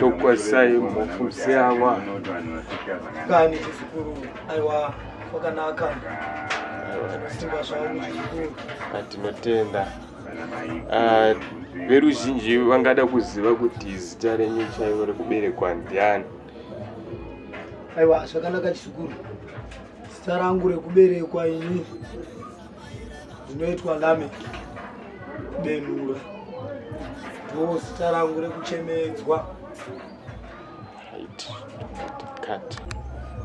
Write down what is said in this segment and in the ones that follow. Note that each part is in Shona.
tokwasai mufunziamwa kani chizukuru aiwa wakanaka simba zvangu chizukuru atinotenda. Veruzhinji vangada kuziva kuti zita renyu chaivo rekuberekwa ndiani? aiwa zvakanaka chizukuru, zita rangu rekuberekwa ini zvinoitwa Lameki Benhura, ndo zita rangu rekuchemedzwa.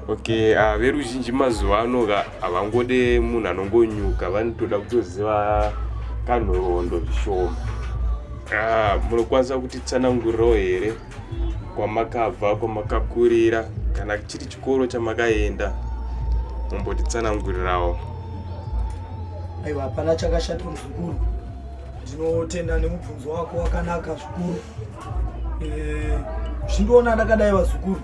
Okay, veruzhinji mazuva ano havangode munhu anongonyuka, vanotoda kutoziva kanhoroondo zvishoma. Munokwanisa kutitsanangurirawo here kwamakabva, kwamakakurira, kana chiri chikoro chamakaenda, mumbotitsanangurirawo. aiwa hapana chakashata muzukuru, ndinotenda nemubvunzo wako wakanaka zvikuru. Zvindoona ndakadai vazukuru,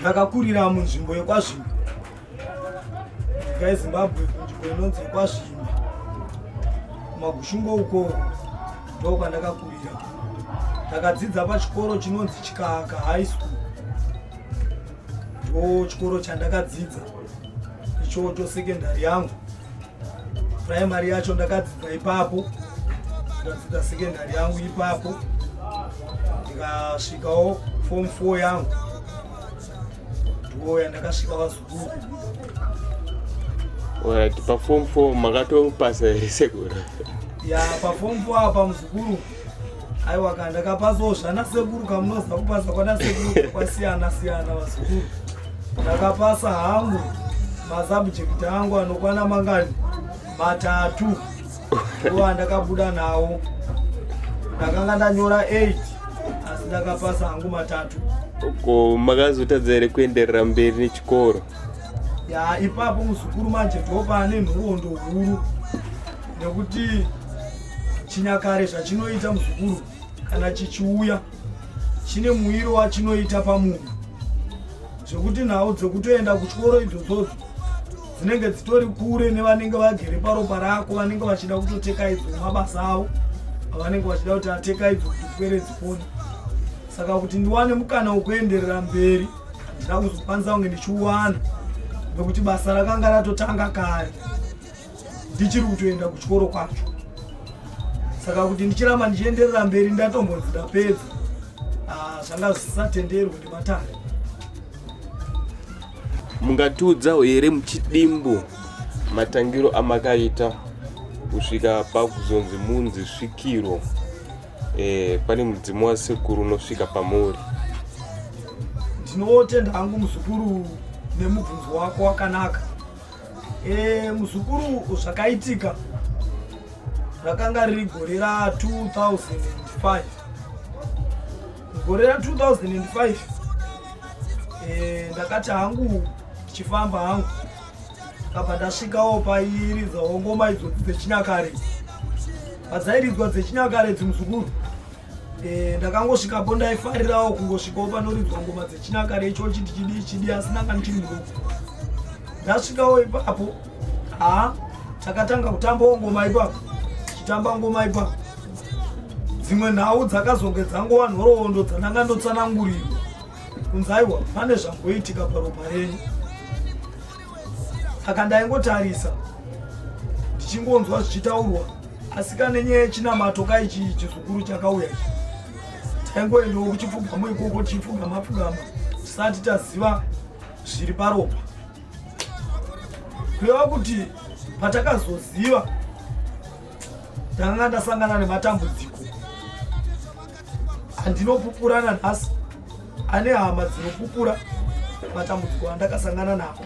ndakakurira munzvimbo yekwazvimbe, nyika yeZimbabwe, kunzvimbo inonzi yekwazvimbe kumagushungo uko ndo kwandakakurira. Ndakadzidza pachikoro chinonzi Chikaka High School, ndo chikoro chandakadzidza ichocho sekendari yangu. Primary yacho ndakadzidza ipapo, ndakadzidza sekendari yangu ipapo, ndikasvikawo form 4 yangu ndo yandakasvika vazukuru. Paform 4 makatopasa here sekuru? Ya paform 4 apa muzukuru, aiwa kandakapasawo zvana sekuru, kamunoziva kupasa kwana sekuru kwasiyana siyana vazukuru. Ndakapasa hangu masabjekti angu anokwana mangani 3 ndo andakabuda nawo. Ndakanga ndanyora 8 asi ndakapasa hangu 3. Uko makazotadza here kuenderera mberi nechikoro? Ya ipapo muzukuru manje ndo pane nhoroondo huru, nekuti chinyakare zvachinoita muzukuru kana chichiuya chine muwiro wachinoita pamunhu, zvekuti nhau dzekutoenda kuchikoro idzodzo dzinenge dzitori kure nevanenge vagere paropa rako, vanenge vachida kutoteka idzo mabasa avo, vanenge vachida kuti ateka idzo kuti pwere dziponi. Saka kuti ndiwane mukana wekuenderera mberi, ndina kuzokwanisa kunge ndichiwana, nekuti basa rakanga ratotanga kare ndichiri kutoenda kuchikoro kwacho. Saka kuti ndichiramba ndichienderera mberi ndatombonzi ndapedza, zvanga zvisatenderwe nematare. Mungatiudzawo here muchidimbu matangiro amakaita kusvika pakuzonzi munzi svikiro pane mudzimu wasekuru unosvika pamuri? Ndinotenda hangu muzukuru nemubvunzo wako wakanaka. Muzukuru, zvakaitika rakanga riri gore ra2005. Gore ra2005 ndakati hangu chifamba hangu kabva ndasvikawo pairidzawo ngoma idzodzi dzechinyakare, padzairidzwa dzechinyakare dzimuzukuru. Ndakangosvikapo ndaifarirawo kungosvikawo panoridzwa ngoma dzechinyakare ichochi ndichidi asina kana chiri mudoko. Ndasvikawo ipapo takatanga kutambawo ngoma ipapo, chitamba ngoma ipapo. Dzimwe nhau dzakazonge dzangova nhoroondo dzandanga ndotsanangurirwa kunzi aiwa pane zvamboitika paropa renyu. Saka ndaingotarisa ndichingonzwa zvichitaurwa, asi kana nenyaya yechinamato kaichi chizukuru chakauya ichi, taingoendawo kuchipfugamo ikoko tichipfugama tisati taziva zviri paropa. Kureva kuti patakazoziva ndanga ndasangana nematambudziko. Handinopupurana nhasi, ane hama dzinopupura matambudziko andakasangana nawo.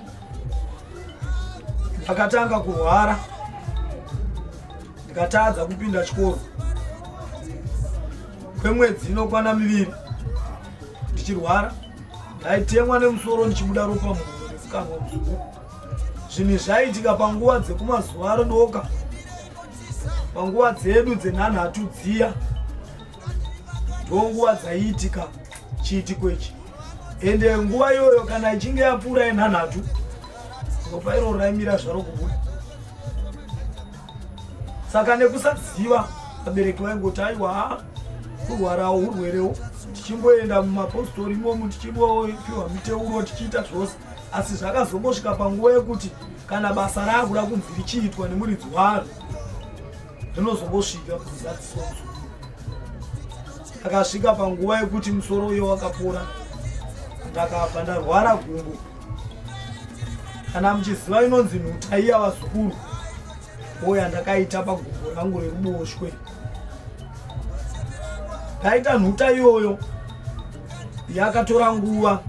Ndakatanga kurwara, ndikatadza kupinda chikoro kwemwedzi inokwana 2 ndichirwara. Ndaitemwa nemusoro ndichibuda ropa muhuro nefukanwa muzukuru. Zvinhu zvaiitika panguva dzekumazuva rodoka, panguva dzedu dzenhanhatu dziya, ndo nguva dzaiitika chiitiko ichi. Ende nguva iyoyo kana ichinge yapfuura yenhanhatu, ropa iro raimira zvaro kubuda. Saka nekusaziva vabereki vaingoti aiwa kurwarawo urwerewo, tichimboenda mumapostori imomo tichimbopiwa miteuro tichiita zvose, asi zvakazombosvika panguva yekuti kana basa raakuda kunzi richiitwa nemuridzi waro rinozombosvika kuzadziso musoro. Akasvika panguva yekuti musoro uyo wakapora, ndakabva ndarwara gumbo. Kana muchiziva inonzi nhuta iya vazukuru, oya ndakaita pagumbo rangu reruboshwe. Ndaita nhuta iyoyo yakatora nguva,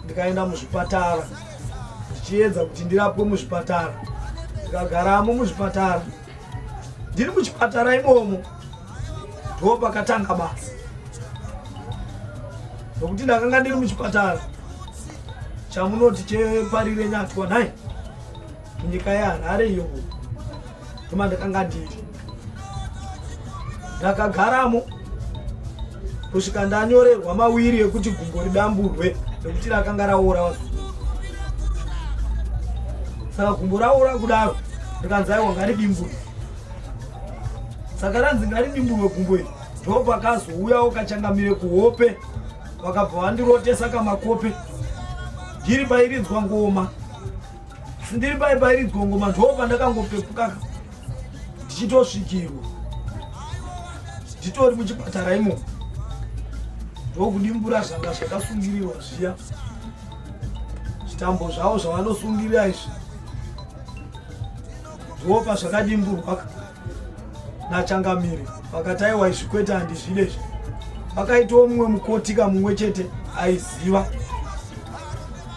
ndikaenda muzvipatara ndichiedza kuti ndirapwe muzvipatara. Ndikagaramo muzvipatara, ndiri muchipatara imomo ndo pakatanga basa, nokuti ndakanga ndiri muchipatara chamunoti cheparire nyatwa nhai munyika yeHarare iyo ndoma ndakanga ndiri. Ndakagaramo kusvika ndanyorerwa mawiri ekuti gumbo ridamburwe nekuti rakanga raora vazukuru. Saka gumbo raora kudaro ndikanzi aiwa ngaridimburwe. Saka ranzi ngaridimburwe gumbo iri, ndo pakazouyawo kachangamire kuhope, vakabva vandirotesa kamakope. Ndiri pairidzwa ngoma, sindiri pairidzwa ngoma ndo pandakangopepuka ndichitosvikirwa nditori muchipatara imo. Ndokudimbura zvanga zvakasungirirwa zviya, zvitambo zvavo zvavanosungirira izvi, ndo pazvakadimburwa nachangamire. Vakati aiwa izvi kwete handizvide izvi. Vakaitawo mumwe mukotika mumwe chete aiziva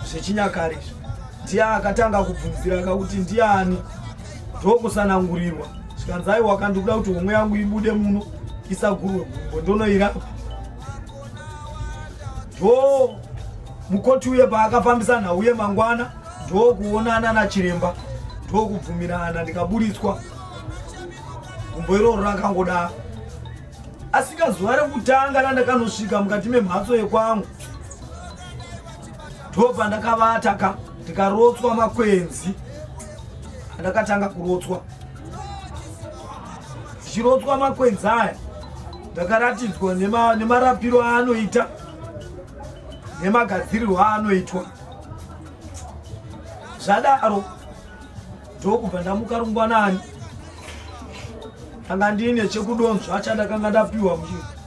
zvechinyakare izvi, ndiye akatanga kubvunzira akakuti ndiani, ndokusanangurirwa. Zvikanzi aiwa kandikuda kuti homwe yangu ibude muno isagurwe gumbo ndonoirapa. Ndo mukoti uye paakafambisa nhauye mangwana, ndo kuonana nachiremba, ndo kubvumirana ndikaburitswa. Gumbo iroro rakangodaro. Asika zuva rekutanga randakanosvika mukati memhatso yekwangu, ndo pandakavataka ndikarotswa makwenzi andakatanga kurotswa. Ndichirotswa makwenzi aya ndakaratidzwa nemarapiro aanoita nemagadzirirwo aanoitwa. Zvadaro ndokubva ndamuka rungwanani. Ndanga ndine chekudonzva chandakanga ndapiwa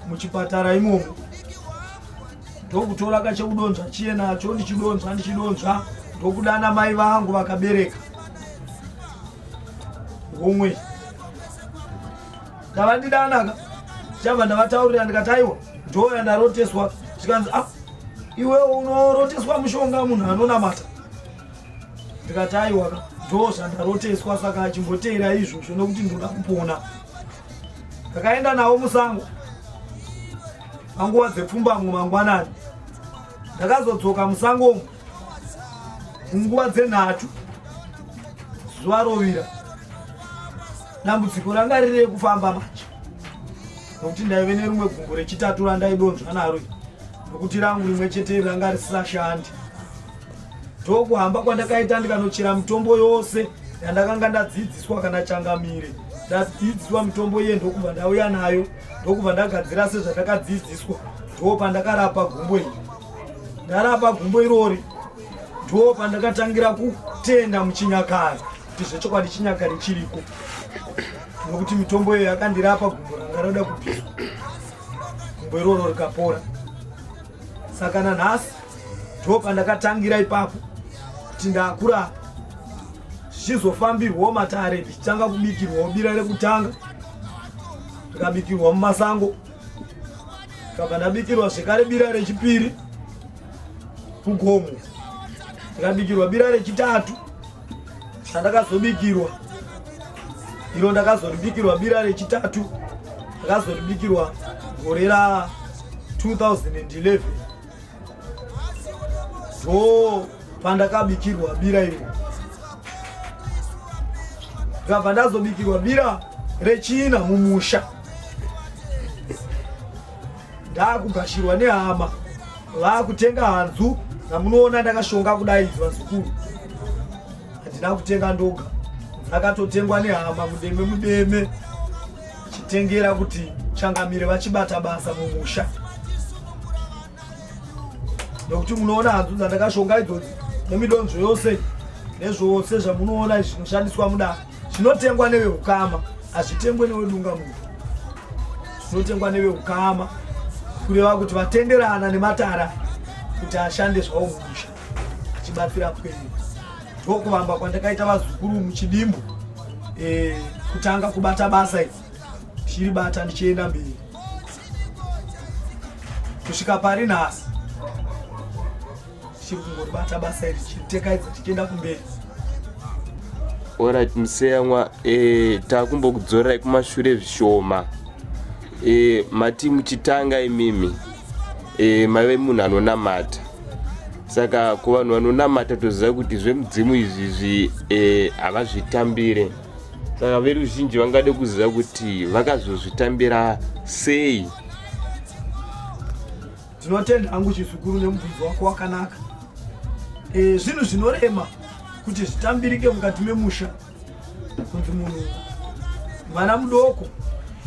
muchipatara imomo. Ndokutora kachekudonzva chiye nacho ndichidonzva ndokudana mai vangu vakabereka ngomwe. Ndavandidana chabva ndavataurira ndikati aiwa ndoya ndaroteswa. Zvikanzi iwe unoroteswa mushonga munhu anonamata. Ndikati aiwa ndo zvandaroteswa, saka achimboteera izvozvo nokuti ndoda kupona. Ndakaenda nawo musango panguva dzepfumbamwe mangwanani. Ndakazodzoka musangomo munguva dzenhatu zuva rovira. Dambudziko ranga riri rekufamba manje, nokuti ndaive nerimwe gumbo rechitatu randaidonzva naro, nokuti rangu rimwe chete ranga risashandi. Ndokuhamba kwandakaita ndikanochera mitombo yose yandakanga ndadzidziswa kana changamire. Ndadzidziswa mitombo iye ndokubva ndauya nayo, ndokubva ndagadzira sezvandakadzidziswa. Ndo pandakarapa gumbo iri. Ndarapa gumbo irori, ndo pandakatangira kutenda muchinyakare kuti zvechokwadi chinyakare chiriko, nokuti mitombo iyo yakandirapa gumbo ranga roda kubviswa. Gumbo iroro rikapora. Saka nanhasi ndo pandakatangira ipapo kuti ndakurapa. Zvichizofambirwawo matare ndichitanga kubikirwawo bira rekutanga, ndikabikirwa mumasango. Ndikabva ndabikirwa zvekare bira rechipiri kugomo. Ndikabikirwa bira rechitatu sandakazobikirwa iro. Ndakazoribikirwa bira rechitatu, ndakazoribikirwa gore ra 2011. Ndo pandakabikirwa bira iro. Ndikabva ndazobikirwa bira rechina mumusha. Ndakugashirwa nehama vakutenga hanzu, namunoona ndakashonga kudai vazukuru. Handina kutenga ndoga, ndakatotengwa nehama mudeme vachitengera kuti Changamire vachibata basa mumusha. Nokuti munoona hanzu dzandakashonga idzodzi nemidonzvo yose nezvose zvamunoona zvinoshandiswa mudaro zvinotengwa neveukama, hazvitengwe newedungamunhu, zvinotengwa neveukama, kureva kuti vatenderana nematara kuti ashande zvawo mumusha achibatsira pwere. Ndokuvamba kwandakaita vazukuru muchidimbu kutanga kubata basa iri, tichiribata ndichienda mberi kusvika pari nhasi tichiri kungoribata basa iri tichitekaidza tichienda kumberi. Alright Museyamwa, takumbokudzorerai kumashure zvishoma. Mati muchitanga imimi maive munhu anonamata, saka kuvanhu vanonamata toziva kuti zvemudzimu izvizvi havazvitambire, saka veruzhinji vangade kuziva kuti vakazozvitambira sei. Tinotenda hangu chizukuru nemubvunzo wako wakanaka. Zvinhu zvinorema kuti zvitambirike mukati memusha, kunzi munhu mwana mudoko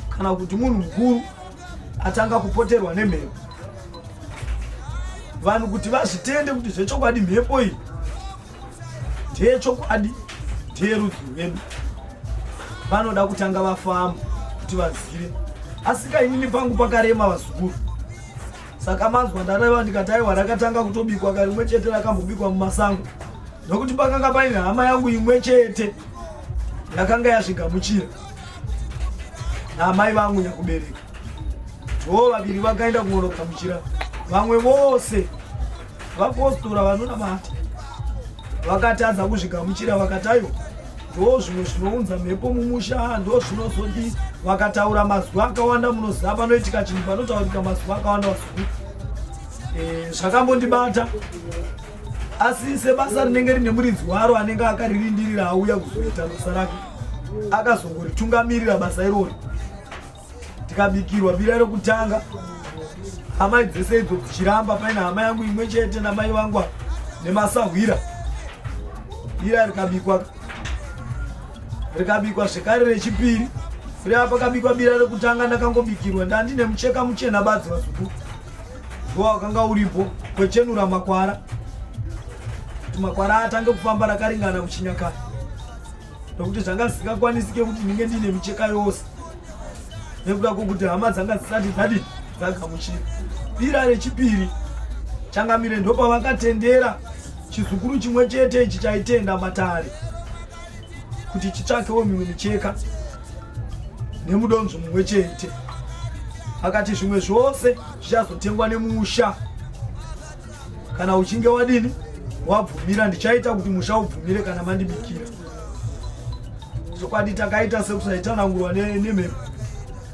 kana kuti munhu mukuru atanga kupoterwa nemhepo. Vanhu kuti vazvitende kuti zvechokwadi mhepo iyi ndeyechokwadi, ndeyerudzi rwedu, vanoda kutanga vafamba kuti vazive. Asi kainini pangu pakarema vazukuru, saka manzwa ndareva ndikati aiwa rakatanga kutobikwa karimwe chete rakambobikwa mumasango, nokuti pakanga paine hama yangu imwe chete yakanga yazvigamuchira naamai vangu nyakubereka. Ndo vaviri vakaenda kunogamuchira, vamwe vose vapostora vanonamata vakatadza kuzvigamuchira, vakati aiwa ndo zvimwe zvinounza mhepo mumusha, ndo zvinozodi. Vakataura mazuva akawanda, munoziva panoitika chinhu panotaurika mazuva akawanda vazukuru. Zvakambondibata, asi sebasa rinenge rine muridzi waro anenge akaririndirira auya kuzoita basa rake, akazongoritungamirira basa irori. Tikabikirwa bira rekutanga, hama dzese idzo dzichiramba, paine hama yangu imwe chete namai vangu nemasahwira. Bira rikabikwa zvekare rechipiri. Kureva pakabikwa bira rekutanga ndakangobikirwa ndandine mucheka muchena badzi vazukuru, ndo wakanga uripo kwechenura makwara kuti makwara atange kufamba rakaringana muchinyakare, nokuti zvanga zvisingakwanisike kuti ndinge ndine micheka yose nekuda kwokuti hama dzanga dzisati dzagamuchira. Bira rechipiri Changamire ndo pavakatendera chizukuru chimwe chete ichi chaitenda matare kuti chitsvakewo mimwe micheka nemudonzvo mumwe chete. Akati zvimwe zvose zvichazotengwa nemusha kana uchinge wadini wabvumira, ndichaita kuti musha ubvumire kana mandibikira. Zokwadi takaita sekusaitanangurwa nemhepo,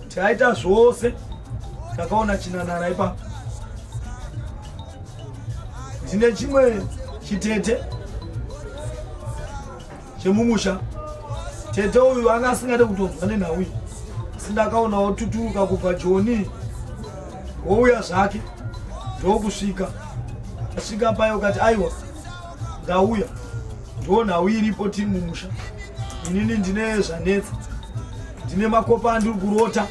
tikaita zvose takaona chinanara ipapo. Ndine chimwe chitete chemumusha, tete uyu anga asingade kutonzwa nenhau iyi, sindakaonawo tuturuka kubva Joni wouya zvake ndokusvika. Asvika payo kati aiwa ndauya, ndo nhau iripo tiri mumusha. Inini ndine zvanetsa, ndine makopa andiri kurota,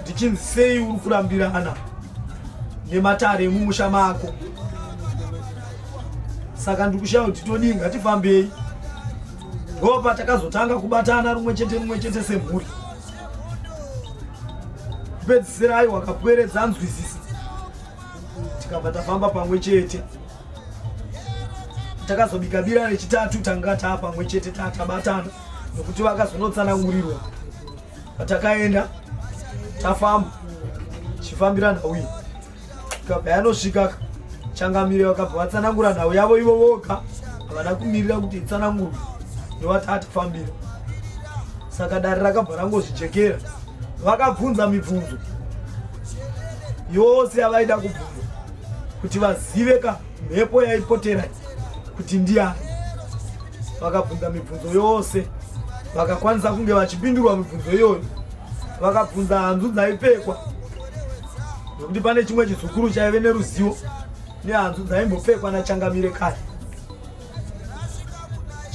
ndichinzi sei uri kurambirana nematare emumusha mako. Saka ndikushaya kuti todii, ngatifambei. Ndo patakazotanga kubatana rumwe chete semhuri. Kupedzisira aiwa kapweredza nzwisisa, tikabva tafamba pamwe chete. Takazobika bira rechitatu tanga pamwe chete tabatana, nokuti vakazonotsanangurirwa. Patakaenda tafamba chifambira nhau iyi, tikabva yanosvika Changamire vakabva vatsanangura nhau yavo ivo voga, havana kumirira kuti itsanangurwe, ndovatatafambira. Saka dare rakabva rangozvijekera, vakabvunza mibvunzo yose yavaida kubvunza kuti vazive ka mhepo yaipotera kuti ndiani. Vakabvunza mibvunzo yose, vakakwanisa kunge vachipindurwa mibvunzo iyoyo. Vakabvunza hanzu dzaipfekwa, nokuti pane chimwe chizukuru chaive neruzivo nehanzu dzaimbopfekwa naChangamire kare,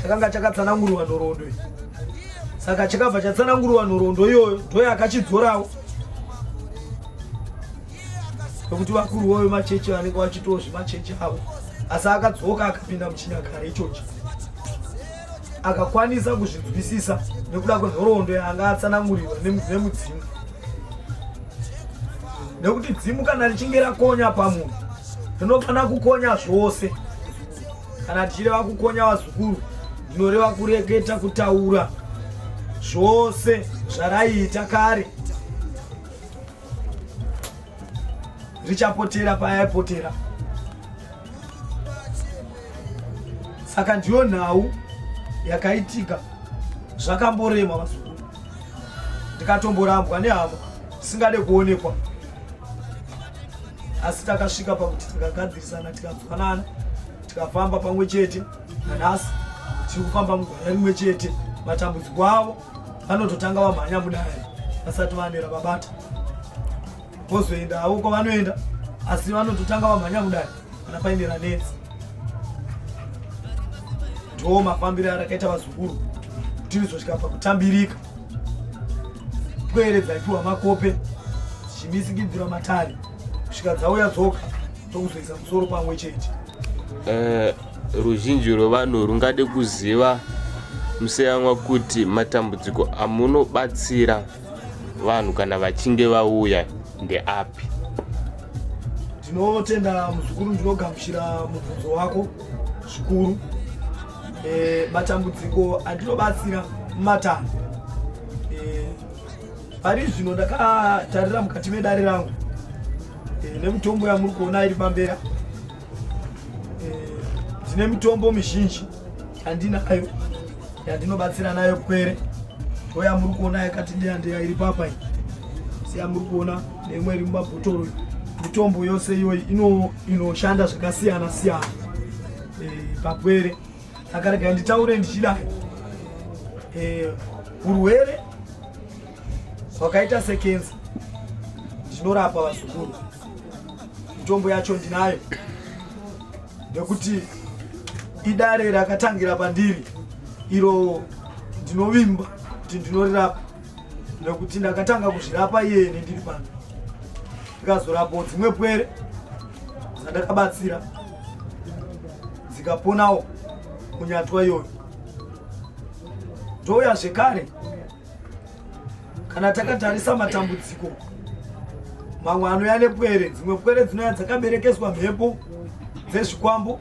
chakanga chakatsanangurwa ndorondo. saka chakabva chatsanangurwa nhoroondo iyoyo ndoyakachidzorawo, nokuti vakuru voyo machechi vanenge vachitowo zvemachechi avo, asi akadzoka akapinda muchinyakare ichochi akakwanisa kuzvinzwisisa nekuda kwenhoroondo yaanga atsanangurirwa nemudzimu. Nekuti dzimu kana richinge rakonya pamunhu rinofanira kukonya zvose. Kana tichireva kukonya vazukuru, ndinoreva kureketa, kutaura zvose zvaraiita kare richapotera payaipotera. Saka ndiyo nhau yakaitika zvakamborema vazukuru, ndikatomborambwa nehama tisingade kuonekwa, asi takasvika pakuti tikagadzirisana, tikadzwanana, tikafamba pamwe chete. Nanhasi tiri kufamba mugwara rimwe chete. Matambudziko avo vanototanga vamhanya mudare vasati vanera babata, vozoendawo kwavanoenda, asi vanototanga vamhanya mudare kana painera netsi. Ndo mafambiro arakaita vazukuru kuti rizosvika pakutambirika. Pwere dzaipiwa makope dzichimisikidzira matare kusvika dzauya dzoka tokuzoisa musoro pamwe chete. Ruzhinji rwevanhu rungade kuziva museyamwa kuti matambudziko amunobatsira vanhu kana vachinge vauya ndeapi? Ndinotenda muzukuru, ndinogamuchira mubvunzo wako zvikuru. Matambudziko andinobatsira mumatanho. Pari zvino ndakatarira mukati medare rangu nemitombo yamuri kuona iri pambera. Ndine mitombo mizhinji yandinayo yandinobatsira nayo pwere. Ndoyamuri kuona yakati ndeyandeya iri papa iyi, seyamuri kuona neimwe iri mumabhotoro. Mitombo yose iyoyi inoshanda zvakasiyana siyana papwere. Saka regai nditaure ndichidai, urwere hwakaita sekenza ndinorapa vazukuru. Mitombo yacho ndinayo, nekuti idare rakatangira pandiri iro ndinovimba kuti ndinorirapa, nekuti ndakatanga kuzvirapa iyeni ndiri pano, ndikazorapawo dzimwe pwere dzandakabatsira dzikaponawo kunyatwa iyoyo. Ndouya zvekare, kana takatarisa matambudziko mamwe anouya nepwere, dzimwe pwere dzinouya dzakaberekeswa mhepo dzezvikwambo.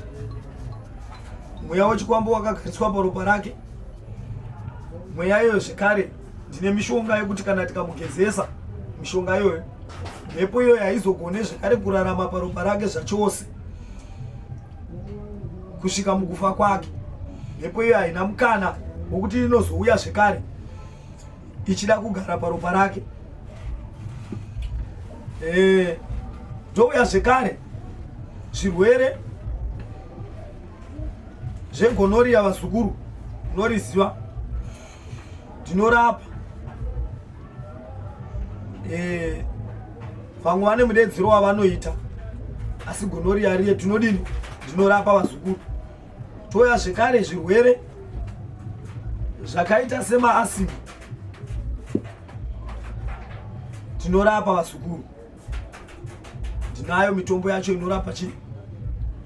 Mweya wechikwambo wakagariswa paropa rake. Mweya iyoyo zvekare ndine mishonga yekuti kana tikamugezesa mishonga iyoyo, mhepo iyoyo haizogone zvekare kurarama paropa rake zvachose kusvika mukufa kwake. Mhepo iyo haina mukana wokuti inozouya zvekare ichida kugara paropa rake. Ndouya zvekare zvirwere zvegonoria vazukuru, unoriziva, ndinorapa. Vamwe vane mudedzero wavanoita, asi gonoria riye tinodini, ndinorapa vazukuru. Toya zvekare zvirwere zvakaita semaasima, ndinorapa vazukuru. Ndinayo mitombo yacho inorapa chii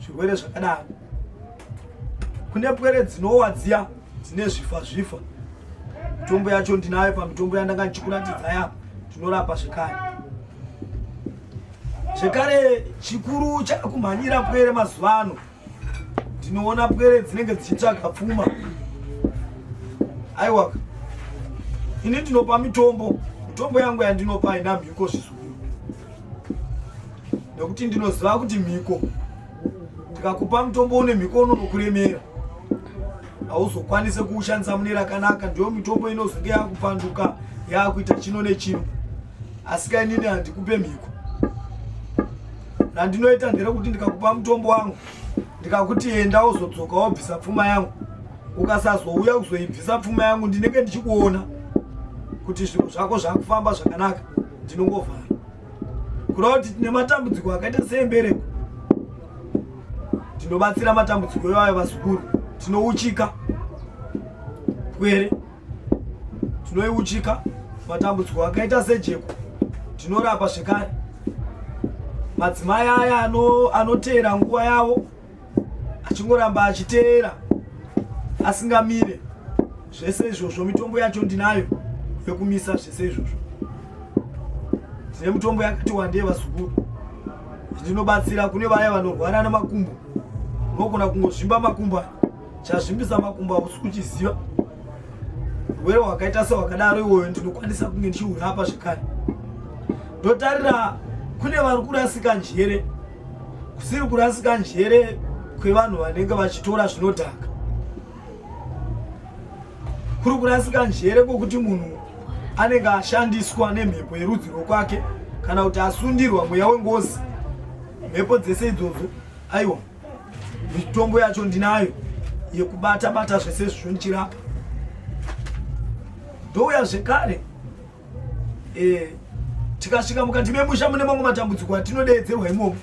zvirwere zvakadaro. Kune pwere dzinowa dziya dzine zvifa, mitombo yacho ndinayo pamitombo yandanga ndichikuratidza yapa, ndinorapa zvekare. Zvekare chikuru chakumhanyira pwere mazuva ano, ndinoona pwere dzinenge dzichitsvaga pfuma. Aiwa, ini ndinopa mitombo yangu yandinopa haina mhiko zvizukuru, nekuti ndinoziva kuti mhiko, ndikakupa mutombo une mhiko unonokuremera, hauzokwanise kuushandisa mune rakanaka. Ndiyo mitombo inozonge yakupanduka yakuita chino nechino, asi kainini handikupe mhiko. Randinoita nderekuti ndikakupa mutombo wangu ndikakuti enda uzodzoka wabvisa pfuma yangu, ukasazouya kuzoibvisa pfuma yangu, ndinenge ndichikuona kuti zviro zvako zvakufamba zvakanaka, ndinongovhara. Kureva kuti tine matambudziko akaita seembereko, ndinobatsira matambudziko iwayo vazukuru. Tinouchika pwere, tinoiuchika matambudziko akaita sejeko tinorapa zvekare. Madzimai aya anoteera nguva yavo achingoramba achiteera asingamire, zvese izvozvo mitombo yacho ndinayo yekumisa zvese izvozvo. Tine mitombo yakati wandei vasukuru ndinobatsira kune vaya vanorwara nemakumbo. Unogona kungozvimba makumbo, chazvimbisa makumbo hausi kuchiziva. Urwere hwakaita sehwakadaro iwoyo ndinokwanisa kunge ndichihurapa zvekare. Ndotarira kune vari kurasika njere, kusiri kurasika njere kwevanhu vanenge vachitora zvinodhaka. Kuri kurasika njere kwokuti munhu anenge ashandiswa nemhepo yerudzi rwokwake kana kuti asundirwa mweya wengozi. Mhepo dzese idzodzo, aiwa, mitombo yacho ndinayo yekubata-bata zvese izvozvo ndichirapa. Ndouya zvekare tikasvika mukati memusha mune mamwe matambudziko atinodedzerwa imomo.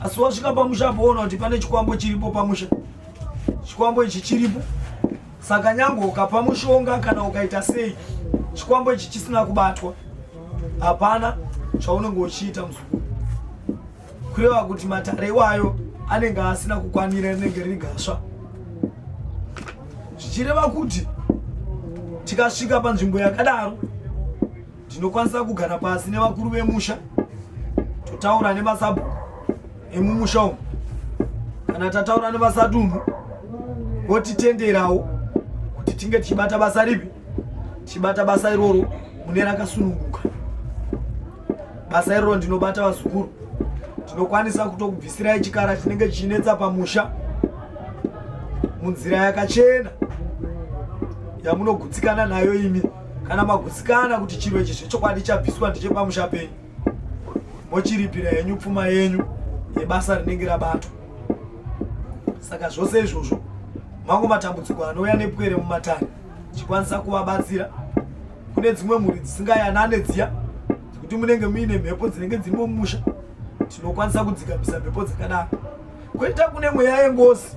Asi wasvika pamusha poona kuti pane chikwambo chiripo pamusha. Chikwambo ichi chiripo. Saka nyange ukapa mushonga kana ukaita sei, chikwambo ichi chisina kubatwa, hapana chaunenge uchiita muzukuru. Kureva kuti matare iwayo anenge asina kukwanira, rinenge riri gasva. Zvichireva kuti tikasvika panzvimbo yakadaro, ndinokwanisa kugara pasi nevakuru vemusha totaura nemasabhuku emumusha umu, kana tataura nevasadunhu votitenderawo kuti tinge tichibata basa ripi, tichibata basa iroro mune rakasununguka. Basa iroro ndinobata vazukuru, ndinokwanisa kutokubvisirai chikara chinenge chichinetsa pamusha munzira yakachena yamunogutsikana nayo imi. Kana magutsikana kuti chiro ichi zvechokwadi chabviswa ndichepamusha penyu, mochiripira yenyu pfuma yenyu yebasa rinenge rabatwa. Saka zvose izvozvo mango matambudziko anouya nepwere mumatare chikwanisa kuvabatsira. Kune dzimwe mhuri dzisingayanane dziya kuti munenge muine mhepo dzinenge dzirimo mumusha, tinokwanisa kudzikambisa mhepo dzakadaro. Koita kune mweya yengozi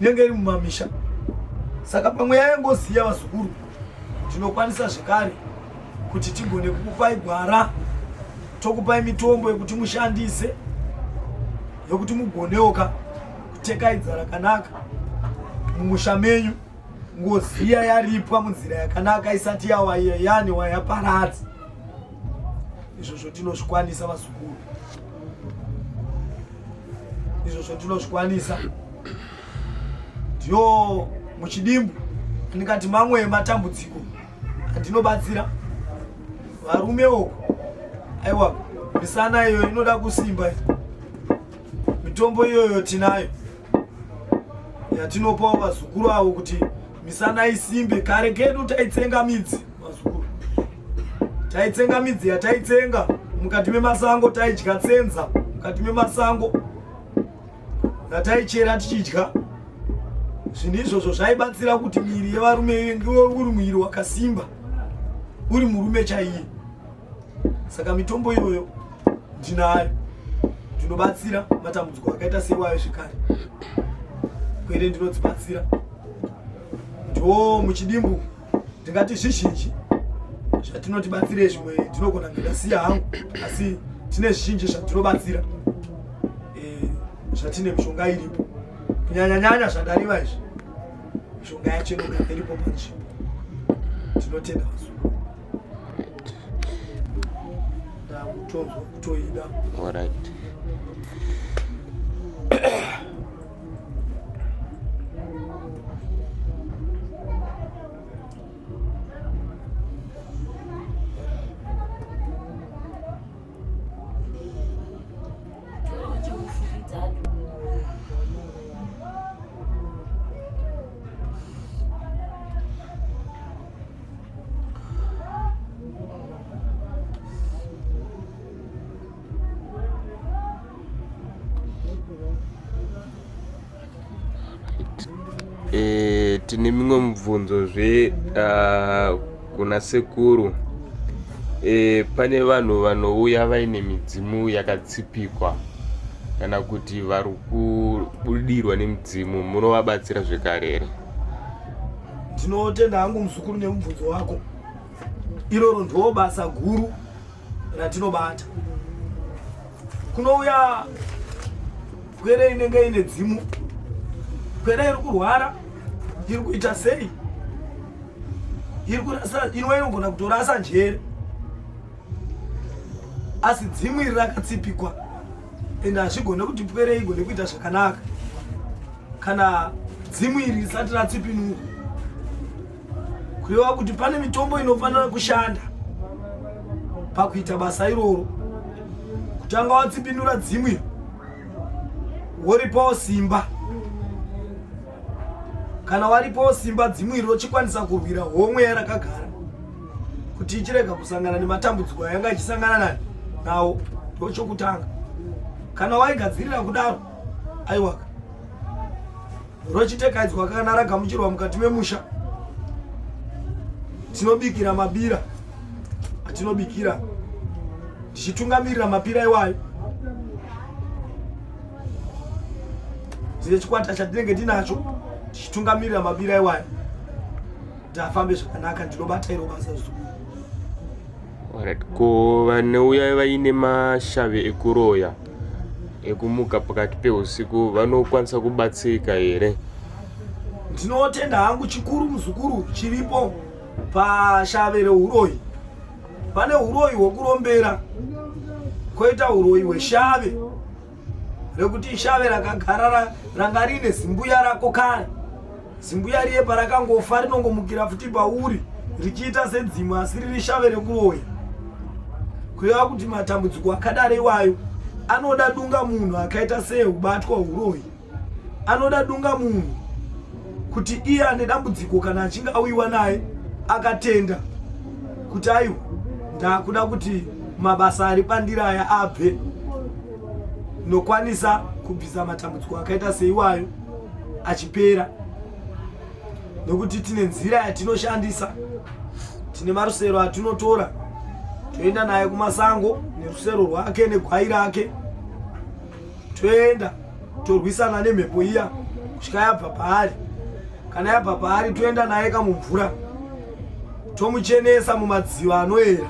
inenge iri mumamisha. Saka pamweya yengozi iya vazukuru, tinokwanisa zvekare kuti tigone kukupai gwara, tokupai mitombo yekuti mushandise, yokuti mugoneoka kutekaidza rakanaka mumusha menyu, ngozi iya yaripwa munzira yakanaka isati yani wayaparadza. Izvozvo tinozvikwanisa vazukuru, izvozvo tinozvikwanisa. Ndiyo muchidimbu ndikati mamwe ematambudziko andinobatsira varume uko. Aiwa, misana iyo inoda kusimba. Mitombo iyoyo tinayo yatinopawo vazukuru avo kuti misana isimbe. Kare kedu taitsenga midzi vazukuru, taitsenga midzi yataitsenga mukati memasango, taidya tsenza mukati memasango yataichera tichidya. Zvinhu izvozvo zvaibatsira kuti miri yevarume ive uri mwiri wakasimba, uri murume chaiye. Saka mitombo iyoyo ndinayo, ndinobatsira matambudziko akaita seiwayo zvekare. Kwere ndinodzibatsira. Ndo muchidimbu ndingati zvizhinji zvatinotibatsire, zvimwe ndinogona ndasiya hangu, asi tine zvizhinji zvatinobatsira. Zvatine mishonga iripo, kunyanya-nyanya zvandariva izvi, mishonga yacho inogara iripo panzvimbo. Tinotenda vazukuru. Ndakutonzwa kutoida. Alright. Tine mimwe mibvunzo kuna sekuru. Pane vanhu vanouya vaine midzimu yakatsipikwa kana kuti vari kubudirwa nemidzimu, munovabatsira zvekare here? Ndinotenda hangu muzukuru nemubvunzo wako. iroro ndo basa guru ratinobata. Kunouya pwere inenge ine dzimu, pwere iri kurwara, iri kuita sei, iri kurasa, inwe inogona kutorasa njere, asi dzimu iri rakatsipikwa, ende hazvigone kuti pwere igone kuita zvakanaka kana dzimu iri risati ratsipinurwa. Kureva kuti pane mitombo inofanira kushanda pakuita basa iroro. Kutanga watsipinura dzimu iri, woripawo simba. Kana waripawo simba, dzimu iri rochikwanisa kurwira homwe yarakagara kuti ichirega kusangana nematambudziko yanga ichisangana nawo. Ndochokutanga. Kana waigadzirira kudaro, aiwaka rochitekaidzwa kana ragamuchirwa mukati memusha. Tinobikira mabira atinobikira tichitungamirira mapira iwayo. Zile chikwata chatinenge tinacho tichitungamirira mabira iwayo ndafambe zvakanaka. Ndinobata iro basa zvikuru. Alright, ko vanouya vaine mashave ekuroya ekumuka pakati peusiku vanokwanisa kubatsirika here? Ndinotenda hangu chikuru muzukuru chiripo pashave reuroyi. Pane uroyi hwekurombera, koita uroyi hweshave rekuti shave rakagara ranga rine zimbuya rako kare. Zimbuya riye parakangofa rinongomukira futi pauri richiita sedzimu, asi riri shave rekuroya. Kureva kuti matambudziko akadaro iwayo anoda dunga munhu akaita seubatwa uroyi. Anoda dunga munhu kuti iye ane dambudziko kana achinge auyiwa naye akatenda kuti aiwa ndakuda kuti mabasa ari pandiraya abve, nokwanisa kubvisa matambudziko akaita seiwayo achipera. Nokuti tine nzira yatinoshandisa, tine marusero atinotora, toenda naye kumasango nerusero rwake negwai rake, toenda torwisana nemhepo iya kusvika yabva paari. Kana yabva paari toenda naye kamumvura, tomuchenesa mumadziva anoera.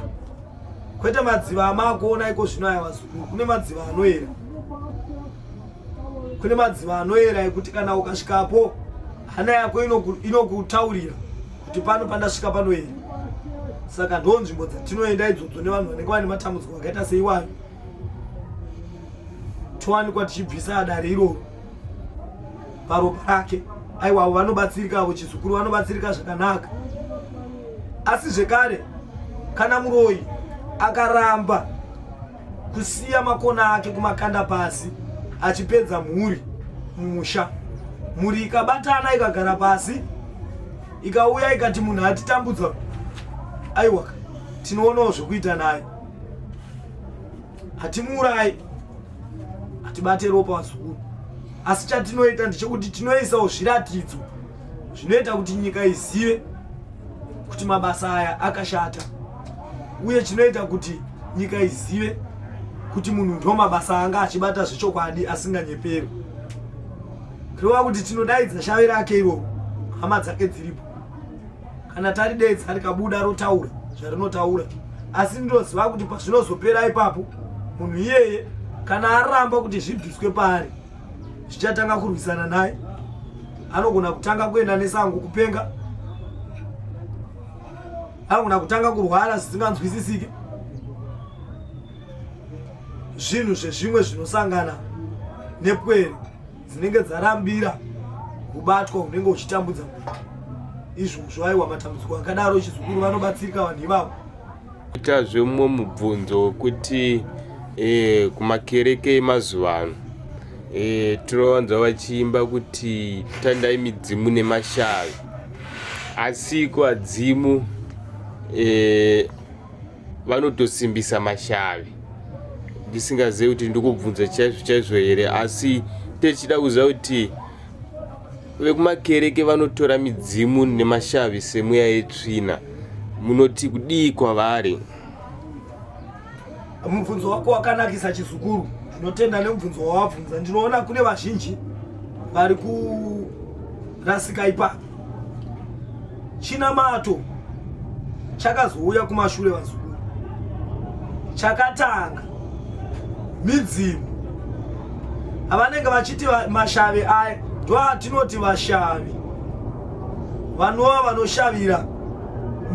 Kwete madziva amakuona iko zvino aya vazukuru, kune madziva anoera. Kune madziva anoera ekuti kana ukasvikapo hana yako inokutaurira kuti pano pandasvika panoera. Saka ndo nzvimbo dzatinoenda idzodzo nevanhu vanenge vane matambudziko akaita seiwayo, towanikwa tichibvisa adare iroro paropa rake. Aiwa vanobatsirikawo chizukuru, vanobatsirika zvakanaka. Asi zvekare kana muroyi akaramba kusiya makona ake kumakanda pasi achipedza mhuri mumusha, mhuri ikabatana ikagara pasi ikauya ikati munhu atitambudza, aiwa tinoonawo zvekuita naye. Hatimuurayi, hatibate ropa vazukuru. Asi chatinoita ndechekuti tinoisawo zviratidzo zvinoita kuti nyika izive kuti mabasa aya akashata, uye chinoita kuti nyika izive kuti munhu ndo mabasa anga achibata zvechokwadi asinganyeperi. Kureva kuti tinodaidza shave rake iroro, hama dzake dziripo. Kana taridedza rikabuda rotaura zvarinotaura, asi ndinoziva kuti pazvinozopera ipapo munhu iyeye kana aramba kuti zvibviswe paari zvichatanga kurwisana naye. Anogona kutanga kuenda nesango kupenga, anogona kutanga kurwara zvisinganzwisisike. Zvinhu zvezvimwe zvinosangana nepwere dzinenge dzarambira kubatwa unenge uchitambudza munhu. Izvozvo aiwa matambudziko akadaro chizukuru vanobatsirika vanhu ivavo. Kuitazve mumwe mubvunzo wekuti kumakereke emazuva ano tinowanza vachiimba kuti tandai midzimu nemashave, asi kwadzimu vanotosimbisa mashave. Ndisingazivi kuti ndikubvunza chaizvo chaizvo here, asi techida kuziva kuti vekumakereke vanotora midzimu nemashave semweya yetsvina. Munoti kudii kwavari? Mubvunzo wako wakanakisa chizukuru. Ndinotenda nemubvunzo wawabvunza. Ndinoona kune vazhinji vari kurasika ipapo. Chinamato chakazouya kumashure vazukuru. Chakatanga midzimu avanenge vachiti mashavi aya ndoatinoti vashavi, vanova vanoshavira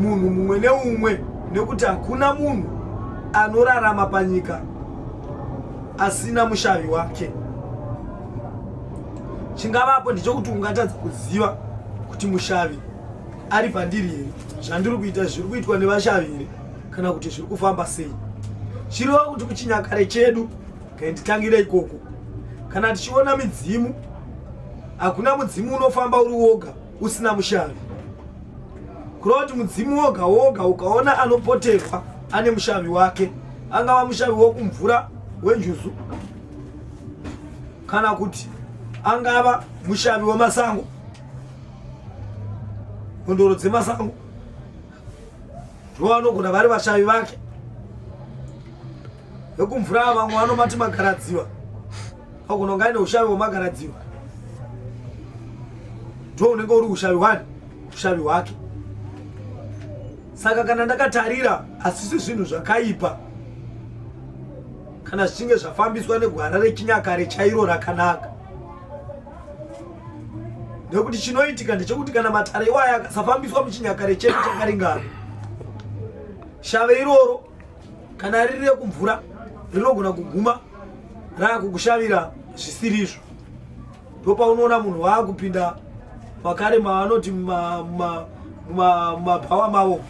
munhu mumwe neumwe, nekuti hakuna munhu anorarama panyika asina mushavi wake. Chingavapo ndechekuti ungatadza kuziva kuti mushavi ari pandiri here, zvandiri kuita zviri kuitwa nevashavi here, kana kuti zviri kufamba sei. Chiriva kuti kuchinyakare chedu, kainditangire ikoko, kana tichiona midzimu, hakuna mudzimu unofamba uri woga usina mushavi. Kureva kuti mudzimu woga woga ukaona anopoterwa ane mushavi wake, angava mushavi wokumvura wenjuzu, kana kuti angava mushavi wemasango, ndoro dzemasango, ndovanogona vari vashavi vake. Vekumvura vamwe vanomati magaradziwa, agona kunga ane ushavi hwemagaradziwa, ndo unenge uri ushavi hwani, ushavi hwake. Saka kana ndakatarira asisi zvinhu zvakaipa, kana zvichinge zvafambiswa negwara rechinyakare chairo rakanaka, nekuti chinoitika ndechekuti kana matare iwaya akasafambiswa muchinyakare chedu chakaringana, shave iroro kana riri rekumvura rinogona kuguma raakukushavira zvisirizvo. Ndopaunoona munhu waakupinda makare mavanoti mumabhawa mavo,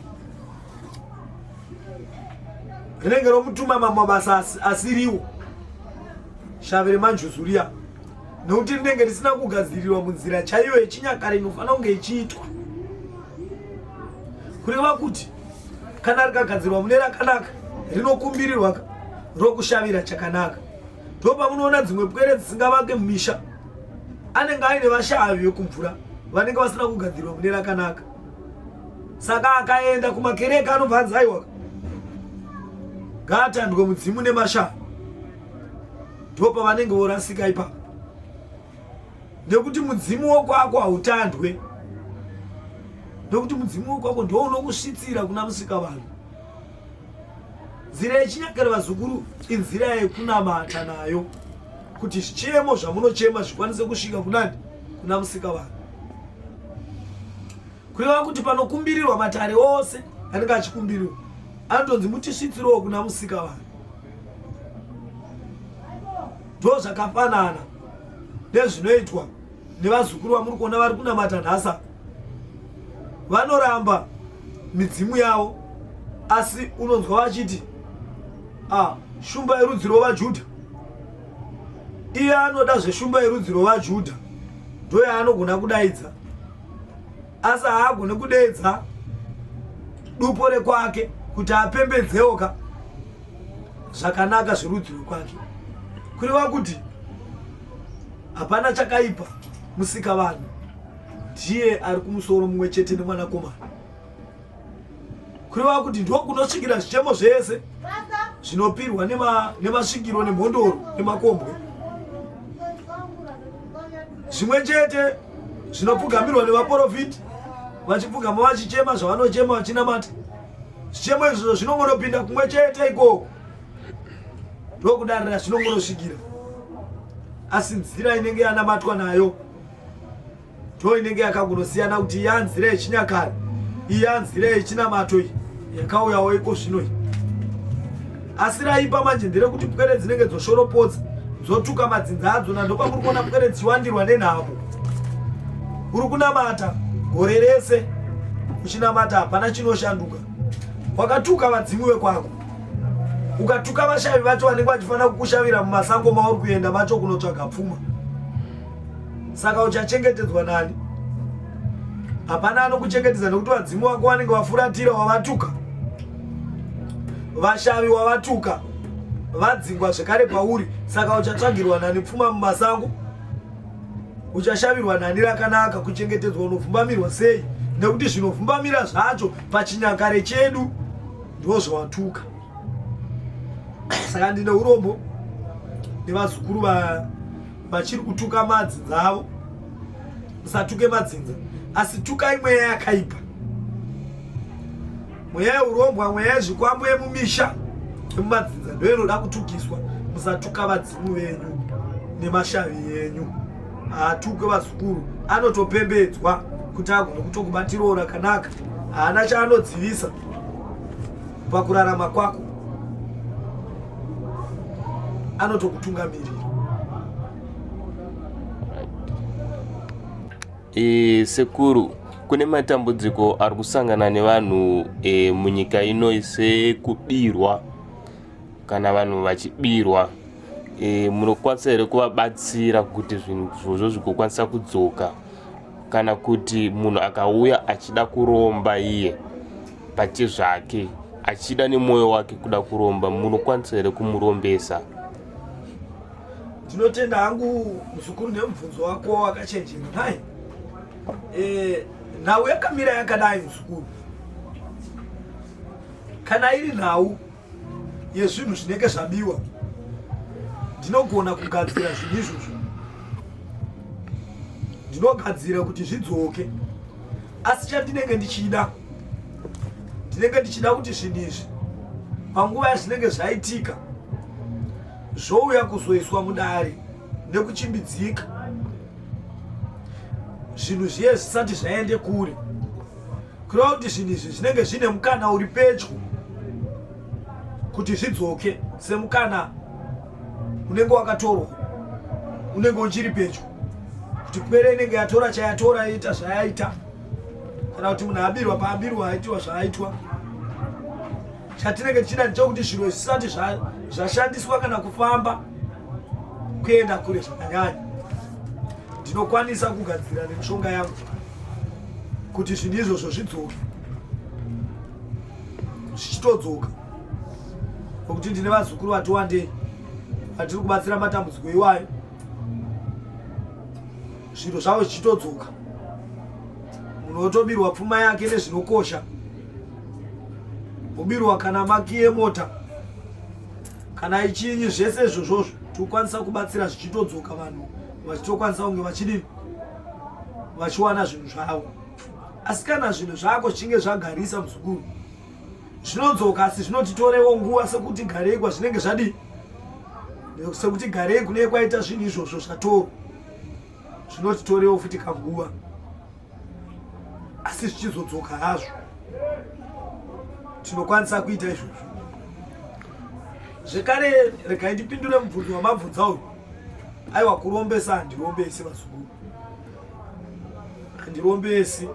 rinenge romutuma mamwe mabasa asiriwo, shave remanjuzuriya, nekuti rinenge risina kugadzirirwa munzira chaiyo yechinyakare inofanira kunge ichiitwa. Kureva kuti kana rikagadzirwa mune rakanaka, rinokumbirirwa rokushavira chakanaka. Ndo pamunoona dzimwe pwere dzisingavake mumisha anenge aine vashavi vekumvura vanenge vasina kugadzirwa mune rakanaka. Saka akaenda kumakereke anobva anzi aiwa ngaatandwe mudzimu nemashavi, ndo pavanenge vorasika ipapo, nekuti mudzimu wokwako hautandwe, nekuti mudzimu wokwako ndo unokusvitsira kuna musikavanhu. Nzira yechinyakare vazukuru inzira yekunamata nayo, kuti zvichemo zvamunochema zvikwanise kusvika kunani, kuna musikavanhu. Kureva kuti panokumbirirwa matare ose anenge achikumbirirwa, anotonzi mutisvitsirewo kuna musikavanhu. Ndo zvakafanana nezvinoitwa nevazukuru vamuri kuona vari kunamata nhasa. Vanoramba midzimu yavo, asi unonzwa vachiti shumba yerudzi rwavaJudha. Iye anoda zveshumba yerudzi rwavaJudha, ndo yaanogona kudaidza, asi haagone kudeedza dupo rekwake kuti apembedzewoka zvakanaka zverudzi rwekwake. Kureva kuti hapana chakaipa musikavanhu, ndiye ari kumusoro mumwe chete nemwanakomana. Kureva kuti ndo kunosvikira zvichemo zvese zvinopirwa nemasvikiro nemhondoro nemakombwe, zvimwe chete zvinopfugamirwa nevaprofiti vachipfugama vachichema zvavanochema vachinamata. Zvichemo izvozvo zvinongonopinda kumwe chete ikoko, ndokudarira zvinongonosvikira. Asi nzira inenge yanamatwa nayo ndo inenge yakagonosiyana, kuti iya nzira yechinyakare, iya nzira yechinamato yakauyawo iko zvino. Asi raipa manje nderekuti pwere dzinenge dzoshoropodza dzotuka madzinza adzo, nandopamuri kuona pwere dzichiwandirwa nenhamo. Uri kunamata gore rese, uchinamata hapana chinoshanduka. Wakatuka vadzimu vekwako, ukatuka vashavi vacho vanenge vachifanira kukushavira mumasango mauri kuenda macho kunotsvaga pfuma. Saka uchachengetedzwa nani? Hapana anokuchengetedza, nekuti vadzimu vako vanenge vafuratira wavatuka, vashavi wavatuka, vadzingwa zvekare pauri. Saka uchatsvagirwa nani pfuma mumasango? Uchashavirwa nani rakanaka? Kuchengetedzwa unovhumbamirwa sei? Nekuti zvinovhumbamira zvacho pachinyakare chedu ndo zvawatuka. Saka ndine urombo nevazukuru vachiri kutuka madzinza avo. Musatuke madzinza, asi tukai mweya yakaipa. mweya urombwa mweya zvikwambo yemumisha emumadzinza ndo inoda kutukiswa. Musatuka vadzimu venyu nemashavi enyu. Hatukwe vazukuru anotopembedzwa kuti agone kutokubatirawo rakanaka. Haana chaanodzivisa pakurarama kwako, anotokutungamirira. Sekuru, kune matambudziko ari kusangana nevanhu munyika ino sekubirwa kana vanhu vachibirwa. Munokwanisa here kuvabatsira kuti zvinhu izvozvo zvigokwanisa kudzoka, kana kuti munhu akauya achida kuromba iye pachezvake, achida nemwoyo wake kuda kuromba, munokwanisa here kumurombesa? Ndinotenda hangu muzukuru nemubvunzo wako wakachenjera. Nai nhau yakamira yakadai muzukuru, kana iri nhau yezvinhu zvinenge zvabiwa, ndinogona kugadzira zvinhu izvozvo. Ndinogadzira kuti zvidzoke, asi chandinenge ndichida, ndinenge ndichida kuti zvinhu izvi panguva yazvinenge zvaitika zvouya kuzoiswa mudare nekuchimbidzika, zvinhu zviye zvisati zvaende kure, kureva kuti zvinhu izvi zvinenge zvine mukana uri pedyo kuti zvidzoke semukana unenge wakatorwa, unenge uchiri pedyo kuti pere inenge yatora chayatora iita zvayaita, kana kuti munhu abirwa paabirwa aitiwa zvaaitwa. Chatinenge tichida ndechekuti zviro zvisati zvashandiswa kana kufamba kuenda kure zvakanyanya, ndinokwanisa kugadzira nemishonga yangu kuti zvinhu izvozvo zvidzoke, zvichitodzoka, nokuti ndine vazukuru vati wandei vatiri kubatsira matambudziko iwayo, zviro zvavo zvichitodzoka. Munhu otobirwa pfuma yake nezvinokosha, ubirwa kana maki emota, kana ichinyi, zvese izvozvozvo tikukwanisa kubatsira zvichitodzoka, vanhu vachitokwanisa kunge vachidini, vachiwana zvinhu zvavo. Asi kana zvinhu zvako zvichinge zvagarisa muzukuru, zvinodzoka, asi zvinotitorewo nguva sekuti garei kwazvinenge zvadii, sekuti garei kune kwaita zvinhu izvozvo zvatorwa, zvinotitorewo futi kanguva, asi zvichizodzoka hazvo. Tinokwanisa kuita izvozvo. Zvekare regai ndipindure mubvunzo wamabvunza uyu. Aiwa, kurombesa handirombesi vazukuru, handirombesi.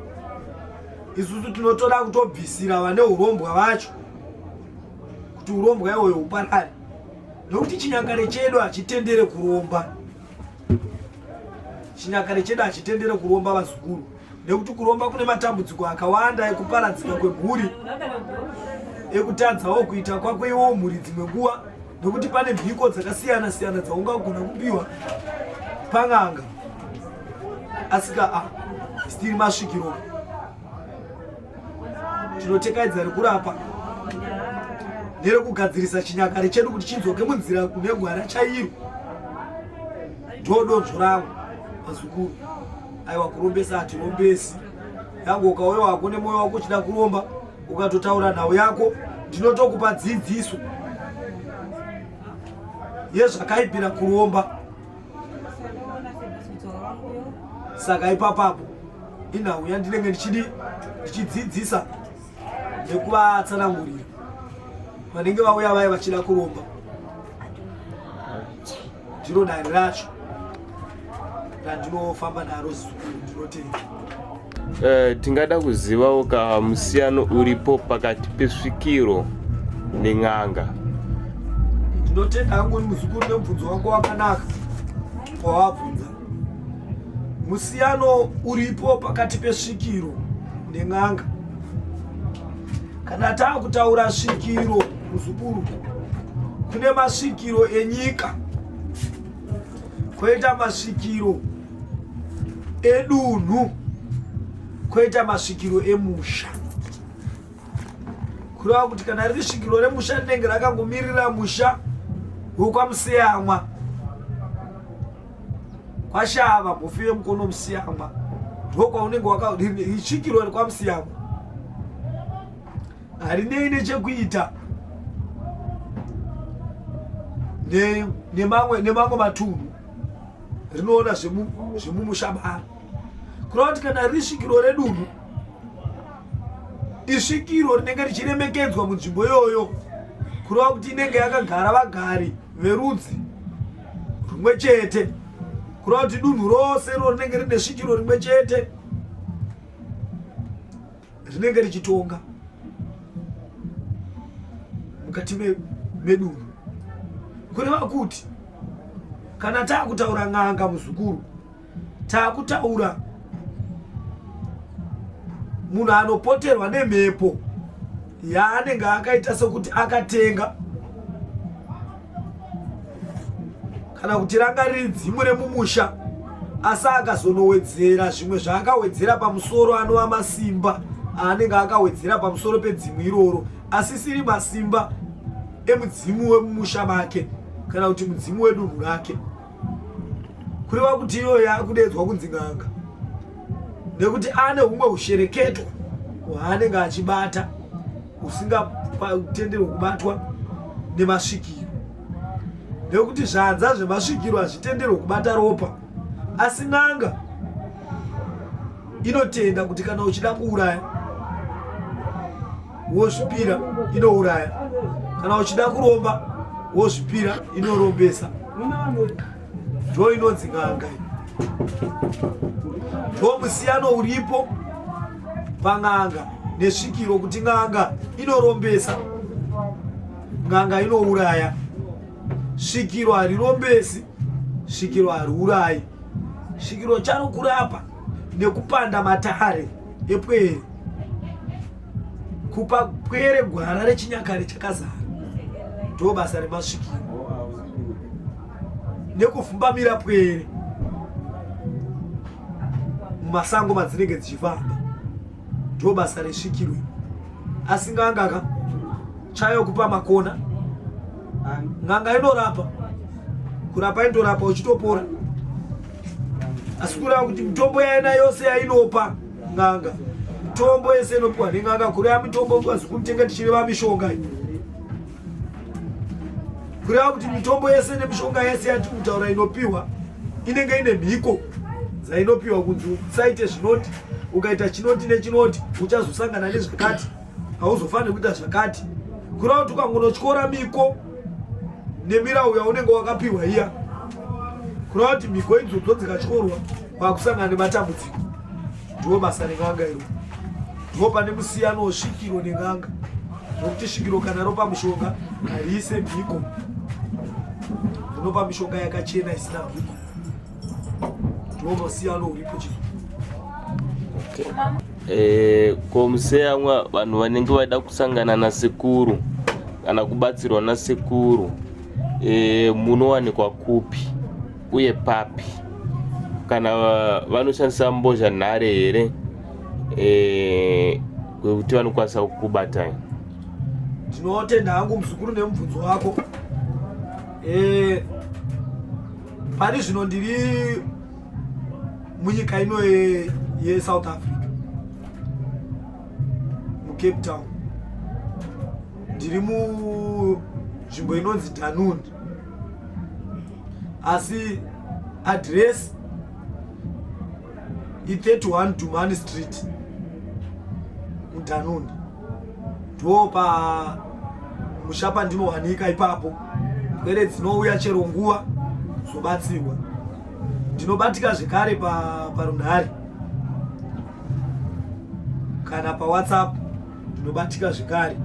Isusu tinotoda kutobvisira vane urombwa vacho kuti urombwa iwoyo uparare, nokuti chinyakare chedu hachitendere kuromba. Chinyakare chedu hachitendere kuromba vazukuru, nekuti kuromba kune matambudziko akawanda ekuparadzika kwemhuri, ekutadzawo kuita kwako iwo mhuri dzimwe nguva, nokuti pane mhiko dzakasiyana siyana dzaungagona kupiwa pang'anga asika stiri masvikiro. Tinotekaidza rekurapa nerekugadzirisa chinyakare chedu kuti chidzoke munzira kune gwara chairo. Ndo donzvo rangu vazukuru. Aiwa, kurombesa hatirombesi. Yangu ukauya wako nemwoyo wako uchida kuromba, ukatotaura nhau yako, ndinotokupa dzidziso yezvakaipira kuromba. Saka ipapapo inhau yandinenge ndichidzidzisa nekuvatsanangurira vanenge vauya vai vachida kuromba. Ndiro dare racho randinofamba naro zukuru. Ndinotenda. Tingada kuzivawo kamusiyano uripo pakati pesvikiro nen'anga. Ndinotenda hangu muzukuru nemubvunzo wako wakanaka wawabvunza. Musiyano uripo pakati pesvikiro nen'anga. Kana taakutaura svikiro muzukuru, kune masvikiro enyika, koita masvikiro edunhu, koita masvikiro emusha. Kureva kuti kana riri svikiro remusha rinenge rakangomirira musha wekwamusiyamwa, kwashava mhofu yemukono musiyamwa, ndokwaunenge svikiro rekwamusiyamwa. harinei nechekuita nemamwe matunhu rinoona zvemumushabara. Kureva kuti kana riri svikiro redunhu, isvikiro rinenge richiremekedzwa munzvimbo iyoyo, kureva kuti inenge yakagara vagari verudzi rumwe chete, kureva kuti dunhu rose ro rinenge rine svikiro rimwe chete rinenge richitonga mukati medunhu. Kureva kuti kana taakutaura n'anga muzukuru, taakutaura munhu anopoterwa nemhepo yaanenge akaita sekuti akatenga, kana kuti ranga riri dzimu remumusha, asi akazonowedzera zvimwe zvaakawedzera pamusoro, anova masimba aanenge akawedzera pamusoro pedzimu iroro, asi siri masimba emudzimu wemumusha make kana kuti mudzimu wedunhu rake. Kureva kuti iyoyo yaakudedzwa kunzi n'anga nekuti ane humwe ushereketo hwaanenge achibata husingatenderwe kubatwa nemasvikiro, nekuti zvanza zvemasvikiro hazvitenderwe kubata ropa. Asi n'anga inotenda kuti kana uchida kuuraya wozvipira, inouraya. Kana uchida kuromba wozvipira, inorombesa. Ndo inonzi n'anga. Ndo musiyano uripo pan'anga nesvikiro, kuti n'anga inorombesa, n'anga inouraya. Svikiro harirombesi, svikiro hariurayi. Svikiro chanokurapa nekupanda matare epwere, kupa pwere gwara rechinyakare chakazara. Ndo basa remasvikiro. Nekufumba pwere mumasango madzinenge dzichifamba, ndo basa resvikiro. Asi n'anga chayo kupa makona. N'anga inorapa, kurapa indorapa uchitopora. Asi kureva kuti mitombo yaina yose yainopa n'anga, mitombo yese inopiwa nen'anga, kureva mitombo kwazi kutenga tichireva mishonga. Kureva kuti mitombo yese nemishonga yese yatiri kutaura inopiwa inenge ine mhiko dzainopiwa, kunzi usaite zvinoti, ukaita chinoti nechinoti uchazosangana nezvakati, hauzofaniri kuita zvakati. Kureva kuti ukangonotyora miko nemirau yaunenge wakapiwa iya, kureva kuti miko idzodzo dzikatyorwa kwakusangana nematambudziko. Ndo basa ren'anga iro. Ndo pane musiyano wesvikiro nen'anga, nokuti svikiro kana ropa mushonga hariise mhiko, rinopa mishonga yakachena isina mhiko. Ndo musiyano uripo chizvo. Komuseyamwa vanhu vanenge vada kusangana nasekuru kana kubatsirwa nasekuru, munowanikwa kupi uye papi? Kana vanoshandisa mbozha nhare here kwekuti vanokwanisa kukubatai? Ndinotenda hangu muzukuru nemubvunzo wako. Pari zvino ndiri munyika ino yeSouth Africa, muCape Town. Ndiri munzvimbo inonzi Danund, asi address i31 Dumani Street muDanund. Ndo pa mushapa ndinowanika ipapo. Pwere dzinouya chero nguva zobatsirwa. Ndinobatika zvekare parunhare kana paWhatsApp, ndinobatika zvekare.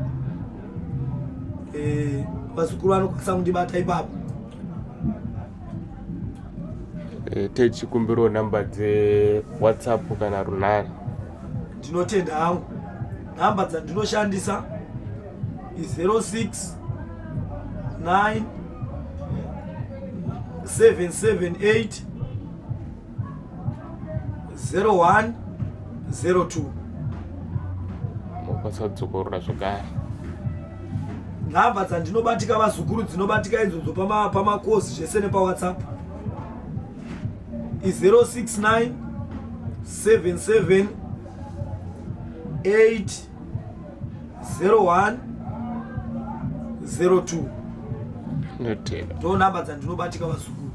Vazukuru vanokwanisa kundibata ipapo. Techikumbirawo namba dzeWhatsApp kana runhare. Ndinotenda hangu. Namba dzandinoshandisa i06 9 778 0102. Mokwanisa kudzokorora zvakare. Namba dzandinobatika vazukuru dzinobatika idzodzo pamakosi zvese nepaWhatsApp i069 77 8 0102 ndo namba dzandinobatika vazukuru.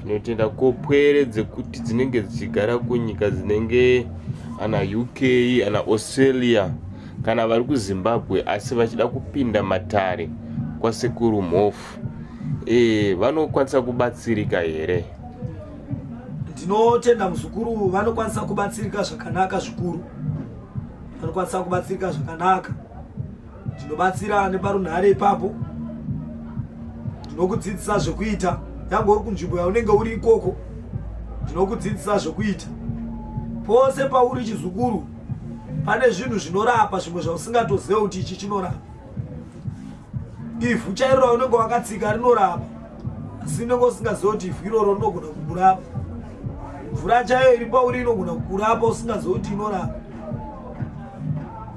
tinotenda kopwere dzekuti dzinenge dzichigara kunyika dzinenge ana UK, ana Australia kana vari kuZimbabwe asi vachida kupinda matare kwasekuru Mhofu, vanokwanisa kubatsirika here? Ndinotenda muzukuru vanokwanisa kubatsirika zvakanaka zvikuru, vanokwanisa kubatsirika zvakanaka. Ndinobatsira neparunhare ipapo, ndinokudzidzisa zvekuita. Yange uri kunzvimbo yaunenge uri ikoko, ndinokudzidzisa zvekuita. Pose pauri chizukuru pane zvinhu zvinorapa, zvimwe zvausingatoziva kuti ichi chinorapa. Ivhu chairo raunenge wakatsika rinorapa, asi unenge usingaziva kuti ivhu iroro rinogona kukurapa. Mvura chaiyo iri pauri inogona kukurapa usingaziva kuti inorapa.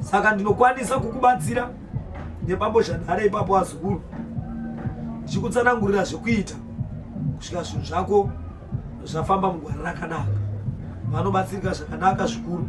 Saka ndinokwanisa kukubatsira nepambozhanhare ipapo azukuru, ndichikutsanangurira zvekuita kusvika zvinhu zvako zvafamba mugwara rakanaka. Vanobatsirika zvakanaka zvikuru.